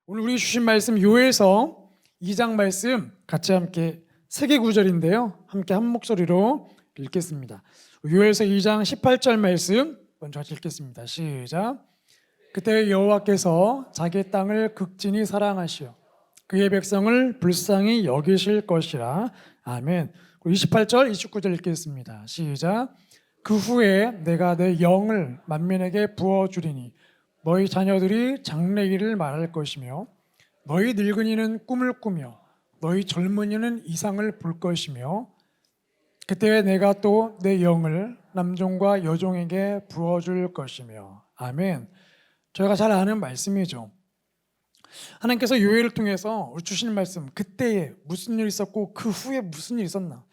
오늘 우리 주신 말씀 요엘서 2장 말씀 같이 함께 세 개 구절인데요. 함께 한 목소리로 읽겠습니다. 요엘서 2장 18절 말씀 먼저 같이 읽겠습니다. 시작. 그때 여호와께서 자기의 땅을 극진히 사랑하시어 그의 백성을 불쌍히 여기실 것이라. 아멘. 28절 29절 읽겠습니다. 시작. 그 후에 내가 내 영을 만민에게 부어주리니 너희 자녀들이 장래일을 말할 것이며 너희 늙은이는 꿈을 꾸며 너희 젊은이는 이상을 볼 것이며 그때 내가 또 내 영을 남종과 여종에게 부어줄 것이며. 아멘. 저희가 잘 아는 말씀이죠. 하나님께서 요엘을 통해서 주시는 말씀, 그때에 무슨 일이 있었고 그 후에 무슨 일이 있었나.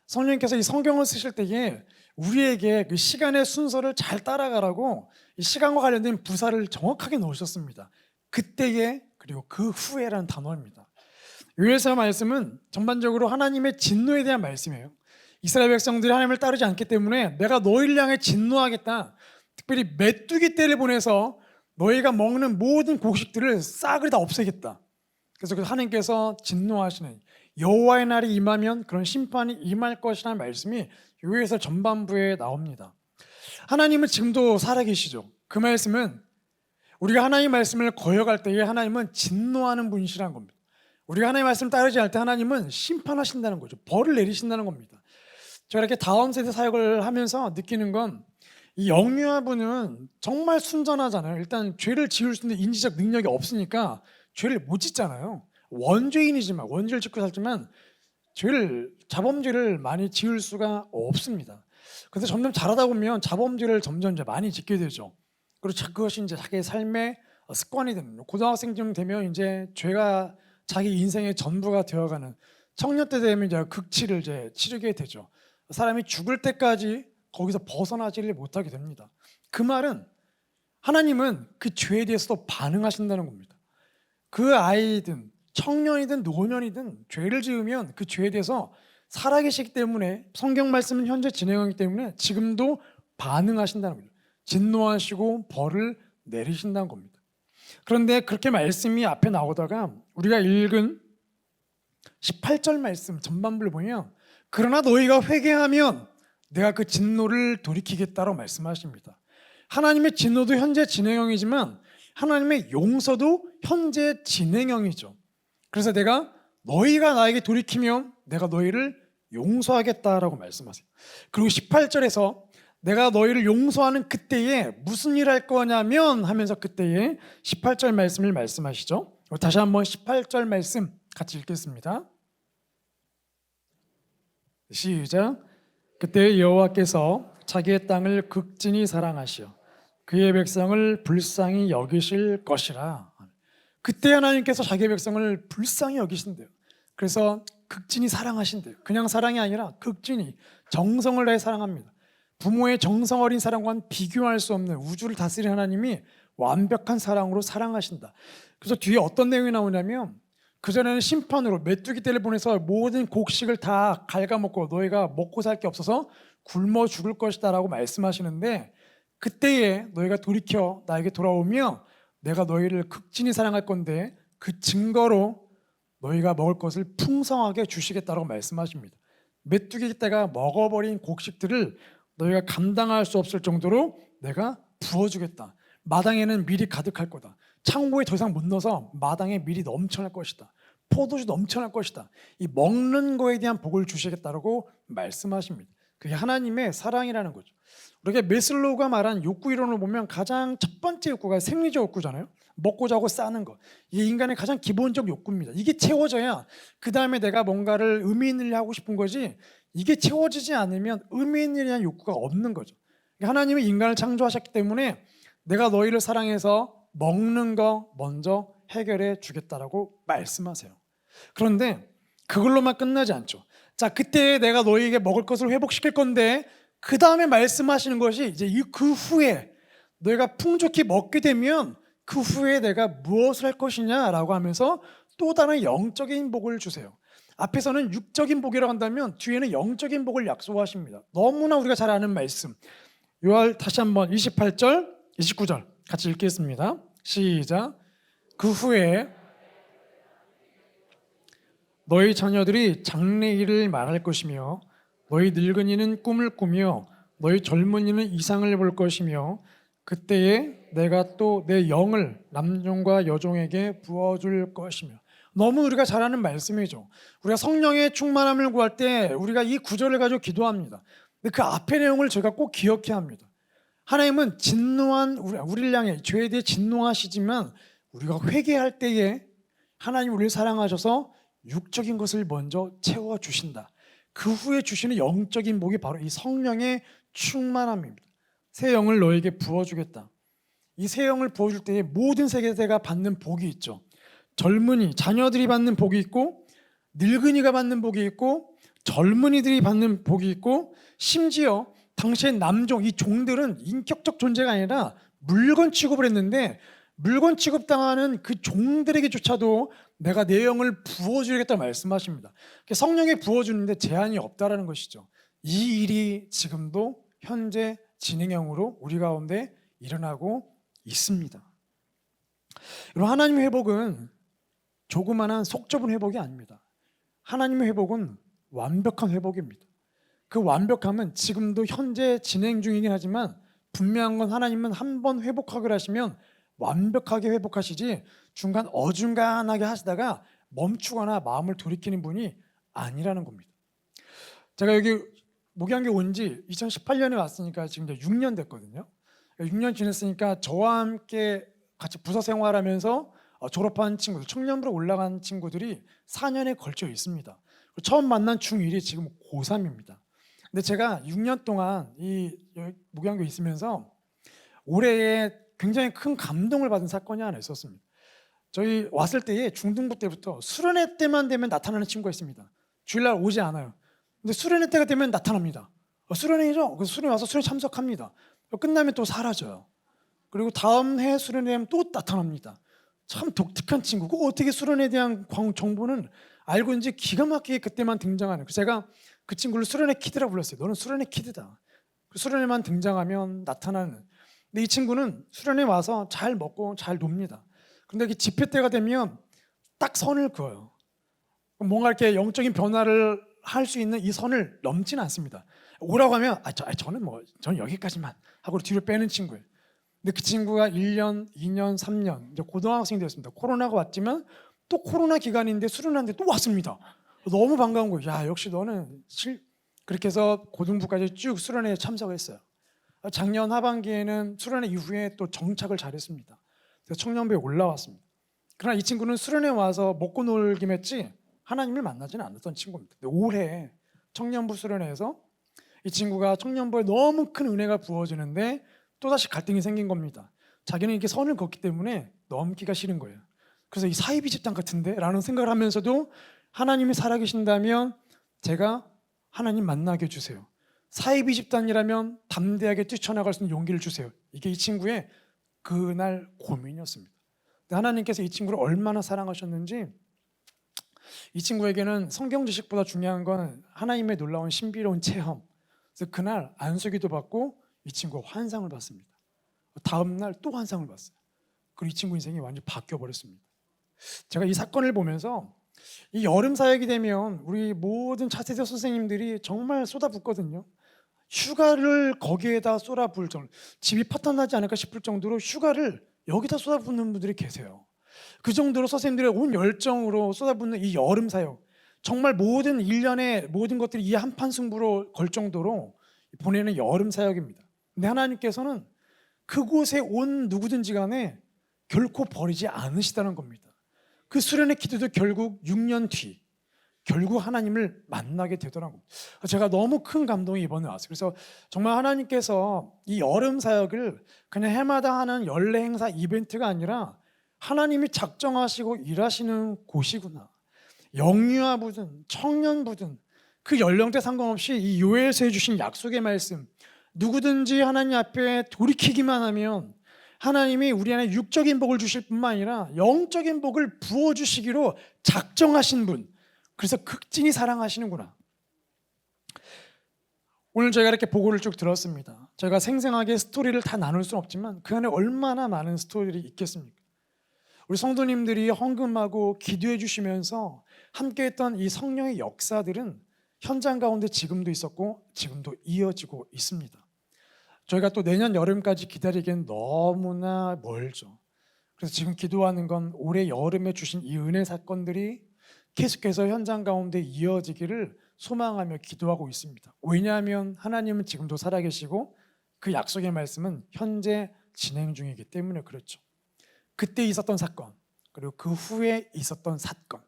성령님께서 이 성경을 쓰실 때에 우리에게 그 시간의 순서를 잘 따라가라고 이 시간과 관련된 부사를 정확하게 넣으셨습니다. 그때에 그리고 그 후에라는 단어입니다. 요엘서 말씀은 전반적으로 하나님의 진노에 대한 말씀이에요. 이스라엘 백성들이 하나님을 따르지 않기 때문에 내가 너희를 향해 진노하겠다. 특별히 메뚜기 떼를 보내서 너희가 먹는 모든 곡식들을 싸그리 다 없애겠다. 그래서 하나님께서 진노하시는 여호와의 날이 임하면 그런 심판이 임할 것이라는 말씀이 요엘서 전반부에 나옵니다. 하나님은 지금도 살아계시죠. 그 말씀은 우리가 하나님의 말씀을 거역할 때에 하나님은 진노하는 분이시라는 겁니다. 우리가 하나님의 말씀을 따르지 않을 때 하나님은 심판하신다는 거죠. 벌을 내리신다는 겁니다. 제가 이렇게 다음 세대 사역을 하면서 느끼는 건 이 영유아분은 정말 순전하잖아요. 일단 죄를 지을 수 있는 인지적 능력이 없으니까 죄를 못 짓잖아요. 원죄인이지만 원죄를 짓고 살지만 자범죄를 많이 지을 수가 없습니다. 그래서 점점 자라다 보면 자범죄를 점점 이제 많이 짓게 되죠. 그리고 그것이 이제 자기의 삶의 습관이 되는, 고등학생쯤 되면 이제 죄가 자기 인생의 전부가 되어가는, 청년 때 되면 이제 극치를 이제 치르게 되죠. 사람이 죽을 때까지 거기서 벗어나지를 못하게 됩니다. 그 말은 하나님은 그 죄에 대해서도 반응하신다는 겁니다. 그 아이든 청년이든 노년이든 죄를 지으면 그 죄에 대해서 살아계시기 때문에 성경 말씀은 현재 진행하기 때문에 지금도 반응하신다는 겁니다. 진노하시고 벌을 내리신다는 겁니다. 그런데 그렇게 말씀이 앞에 나오다가 우리가 읽은 18절 말씀 전반부를 보면 그러나 너희가 회개하면 내가 그 진노를 돌이키겠다라고 말씀하십니다. 하나님의 진노도 현재 진행형이지만 하나님의 용서도 현재 진행형이죠. 그래서 너희가 나에게 돌이키면 내가 너희를 용서하겠다라고 말씀하세요. 그리고 18절에서 내가 너희를 용서하는 그때에 무슨 일 할 거냐면 하면서 그때에 18절 말씀을 말씀하시죠. 다시 한번 18절 말씀 같이 읽겠습니다. 시작. 그때 여호와께서 자기의 땅을 극진히 사랑하시어 그의 백성을 불쌍히 여기실 것이라. 그때 하나님께서 자기의 백성을 불쌍히 여기신대요. 그래서 극진히 사랑하신대요. 그냥 사랑이 아니라 극진히 정성을 다해 사랑합니다. 부모의 정성 어린 사랑과는 비교할 수 없는 우주를 다스리는 하나님이 완벽한 사랑으로 사랑하신다. 그래서 뒤에 어떤 내용이 나오냐면 그전에는 심판으로 메뚜기 떼를 보내서 모든 곡식을 다 갉아먹고 너희가 먹고 살 게 없어서 굶어 죽을 것이다 라고 말씀하시는데 그때에 너희가 돌이켜 나에게 돌아오며 내가 너희를 극진히 사랑할 건데 그 증거로 너희가 먹을 것을 풍성하게 주시겠다라고 말씀하십니다. 메뚜기 떼가 먹어버린 곡식들을 너희가 감당할 수 없을 정도로 내가 부어주겠다. 마당에는 밀이 가득할 거다. 창고에 더 이상 못 넣어서 마당에 밀이 넘쳐날 것이다. 포도주 넘쳐날 것이다. 이 먹는 거에 대한 복을 주시겠다라고 말씀하십니다. 그게 하나님의 사랑이라는 거죠. 우리가 메슬로우가 말한 욕구 이론을 보면 가장 첫 번째 욕구가 생리적 욕구잖아요. 먹고 자고 싸는 것. 이게 인간의 가장 기본적 욕구입니다. 이게 채워져야 그 다음에 내가 뭔가를 의미 있는 일 하고 싶은 거지, 이게 채워지지 않으면 의미 있는 일에 대한 욕구가 없는 거죠. 하나님이 인간을 창조하셨기 때문에 내가 너희를 사랑해서 먹는 거 먼저 해결해 주겠다라고 말씀하세요. 그런데 그걸로만 끝나지 않죠. 자, 그때 내가 너희에게 먹을 것을 회복시킬 건데 그 다음에 말씀하시는 것이 이제 그 후에 너희가 풍족히 먹게 되면 그 후에 내가 무엇을 할 것이냐라고 하면서 또 다른 영적인 복을 주세요. 앞에서는 육적인 복이라고 한다면 뒤에는 영적인 복을 약속하십니다. 너무나 우리가 잘 아는 말씀. 요한 다시 한번 28절, 29절 같이 읽겠습니다. 시작. 그 후에 너희 자녀들이 장래일을 말할 것이며 너희 늙은이는 꿈을 꾸며 너희 젊은이는 이상을 볼 것이며 그때에 내가 또 내 영을 남종과 여종에게 부어줄 것이며. 너무 우리가 잘 아는 말씀이죠. 우리가 성령의 충만함을 구할 때 우리가 이 구절을 가지고 기도합니다. 근데 그 앞의 내용을 저희가 꼭 기억해야 합니다. 하나님은 진노한 우리를 향해 죄에 대해 진노하시지만 우리가 회개할 때에 하나님 우리를 사랑하셔서 육적인 것을 먼저 채워주신다. 그 후에 주시는 영적인 복이 바로 이 성령의 충만함입니다. 새 영을 너에게 부어주겠다. 이 새 영을 부어줄 때에 모든 세대가 받는 복이 있죠. 젊은이, 자녀들이 받는 복이 있고 늙은이가 받는 복이 있고 젊은이들이 받는 복이 있고 심지어 당시의 남종, 이 종들은 인격적 존재가 아니라 물건 취급을 했는데 물건 취급당하는 그 종들에게조차도 내가 내 영을 부어주겠다 말씀하십니다. 성령에 부어주는데 제한이 없다라는 것이죠. 이 일이 지금도 현재 진행형으로 우리 가운데 일어나고 있습니다. 여러분, 하나님의 회복은 조그마한 속 좁은 회복이 아닙니다. 하나님의 회복은 완벽한 회복입니다. 그 완벽함은 지금도 현재 진행 중이긴 하지만 분명한 건 하나님은 한 번 회복하기로 하시면 완벽하게 회복하시지 중간 어중간하게 하시다가 멈추거나 마음을 돌이키는 분이 아니라는 겁니다. 제가 여기 목양교 온 지 2018년에 왔으니까 지금 이제 6년 됐거든요. 6년 지냈으니까 저와 함께 같이 부서 생활하면서 졸업한 친구들, 청년부로 올라간 친구들이 4년에 걸쳐 있습니다. 처음 만난 중1이 지금 고3입니다. 근데 제가 6년 동안 이 목양교에 있으면서 올해에 굉장히 큰 감동을 받은 사건이 하나 있었습니다. 저희 왔을 때에 중등부 때부터 수련회 때만 되면 나타나는 친구가 있습니다. 주일날 오지 않아요. 근데 수련회 때가 되면 나타납니다. 수련회죠? 그래서 수련회 와서 수련회 참석합니다. 끝나면 또 사라져요. 그리고 다음 해 수련회 하면 또 나타납니다. 참 독특한 친구고 어떻게 수련회에 대한 정보는 알고 있는지 기가 막히게 그때만 등장하는. 그래서 제가 그 친구를 수련회 키드라고 불렀어요. 너는 수련회 키드다. 수련회만 등장하면 나타나는. 근데 이 친구는 수련회 와서 잘 먹고 잘 놉니다. 그런데 집회 때가 되면 딱 선을 그어요. 뭔가 이렇게 영적인 변화를 할 수 있는 이 선을 넘지는 않습니다. 오라고 하면 저는 여기까지만 하고 뒤로 빼는 친구예요. 근데 그 친구가 1년, 2년, 3년 이제 고등학생이 되었습니다. 코로나가 왔지만 또 코로나 기간인데 수련하는데 또 왔습니다. 너무 반가운 거예요. 야, 역시 너는 그렇게 해서 고등부까지 쭉 수련회에 참석했어요. 작년 하반기에는 수련회 이후에 또 정착을 잘했습니다. 그래서 청년부에 올라왔습니다. 그러나 이 친구는 수련회 와서 먹고 놀기만 했지 하나님을 만나지는 않았던 친구입니다. 근데 올해 청년부 수련회에서 이 친구가 청년부에 너무 큰 은혜가 부어지는데 또다시 갈등이 생긴 겁니다. 자기는 이렇게 선을 걷기 때문에 넘기가 싫은 거예요. 그래서 이 사이비 집단 같은데? 라는 생각을 하면서도 하나님이 살아계신다면 제가 하나님 만나게 해주세요. 사이비 집단이라면 담대하게 뛰쳐나갈 수 있는 용기를 주세요. 이게 이 친구의 그날 고민이었습니다. 하나님께서 이 친구를 얼마나 사랑하셨는지 이 친구에게는 성경 지식보다 중요한 건 하나님의 놀라운 신비로운 체험. 그래서 그날 안수기도 받고 이 친구가 환상을 봤습니다. 다음 날 또 환상을 봤어요. 그리고 이 친구 인생이 완전히 바뀌어 버렸습니다. 제가 이 사건을 보면서 이 여름 사역이 되면 우리 모든 차세대 선생님들이 정말 쏟아붓거든요. 휴가를 거기에다 쏟아부을 정도, 집이 파탄나지 않을까 싶을 정도로 휴가를 여기다 쏟아붓는 분들이 계세요. 그 정도로 선생님들의 온 열정으로 쏟아붓는 이 여름 사역, 정말 모든 1년의 모든 것들이 이 한판 승부로 걸 정도로 보내는 여름 사역입니다. 근데 하나님께서는 그곳에 온 누구든지 간에 결코 버리지 않으시다는 겁니다. 그 수련의 기도도 결국 6년 뒤 결국 하나님을 만나게 되더라고요. 제가 너무 큰 감동이 이번에 왔어요. 그래서 정말 하나님께서 이 여름 사역을 그냥 해마다 하는 연례 행사 이벤트가 아니라 하나님이 작정하시고 일하시는 곳이구나. 영유아부든 청년부든 그 연령대 상관없이 이 요엘서 해주신 약속의 말씀, 누구든지 하나님 앞에 돌이키기만 하면 하나님이 우리 안에 육적인 복을 주실 뿐만 아니라 영적인 복을 부어주시기로 작정하신 분, 그래서 극진히 사랑하시는구나. 오늘 저희가 이렇게 보고를 쭉 들었습니다. 저희가 생생하게 스토리를 다 나눌 수는 없지만 그 안에 얼마나 많은 스토리들이 있겠습니까? 우리 성도님들이 헌금하고 기도해 주시면서 함께했던 이 성령의 역사들은 현장 가운데 지금도 있었고 지금도 이어지고 있습니다. 저희가 또 내년 여름까지 기다리기엔 너무나 멀죠. 그래서 지금 기도하는 건 올해 여름에 주신 이 은혜 사건들이 계속해서 현장 가운데 이어지기를 소망하며 기도하고 있습니다. 왜냐하면 하나님은 지금도 살아계시고 그 약속의 말씀은 현재 진행 중이기 때문에 그렇죠. 그때 있었던 사건, 그리고 그 후에 있었던 사건,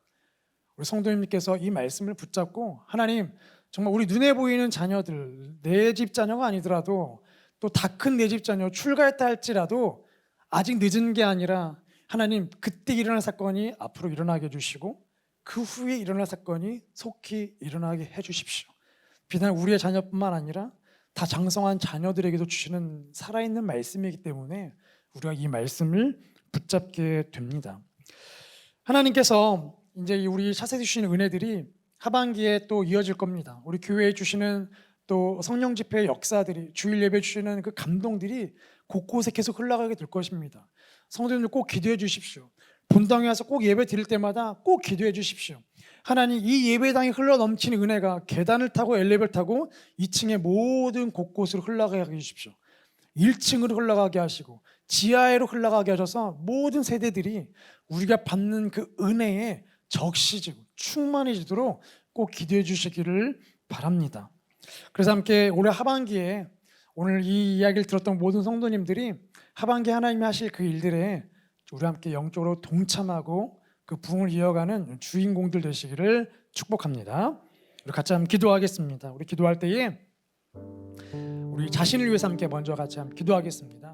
우리 성도님께서 이 말씀을 붙잡고 하나님, 정말 우리 눈에 보이는 자녀들, 내 집 자녀가 아니더라도 또 다 큰 내 집 자녀 출가했다 할지라도 아직 늦은 게 아니라 하나님, 그때 일어날 사건이 앞으로 일어나게 해주시고 그 후에 일어날 사건이 속히 일어나게 해주십시오. 비단 우리의 자녀뿐만 아니라 다 장성한 자녀들에게도 주시는 살아있는 말씀이기 때문에 우리가 이 말씀을 붙잡게 됩니다. 하나님께서 이제 우리 차세대 주시는 은혜들이 하반기에 또 이어질 겁니다. 우리 교회에 주시는 또 성령 집회의 역사들이, 주일 예배 주시는 그 감동들이 곳곳에 계속 흘러가게 될 것입니다. 성도님들 꼭 기도해 주십시오. 본당에 와서 꼭 예배 드릴 때마다 꼭 기도해 주십시오. 하나님, 이 예배당에 흘러 넘치는 은혜가 계단을 타고 엘리베이터 타고 2층의 모든 곳곳으로 흘러가게 해주십시오. 1층으로 흘러가게 하시고 지하로 흘러가게 하셔서 모든 세대들이 우리가 받는 그 은혜에 적시지고 충만해지도록 꼭 기도해 주시기를 바랍니다. 그래서 함께 올해 하반기에 오늘 이 이야기를 들었던 모든 성도님들이 하반기 하나님이 하실 그 일들에 우리 함께 영적으로 동참하고 그 부흥을 이어가는 주인공들 되시기를 축복합니다. 우리 같이 한번 기도하겠습니다. 우리 기도할 때에 우리 자신을 위해서 함께 먼저 같이 한번 기도하겠습니다.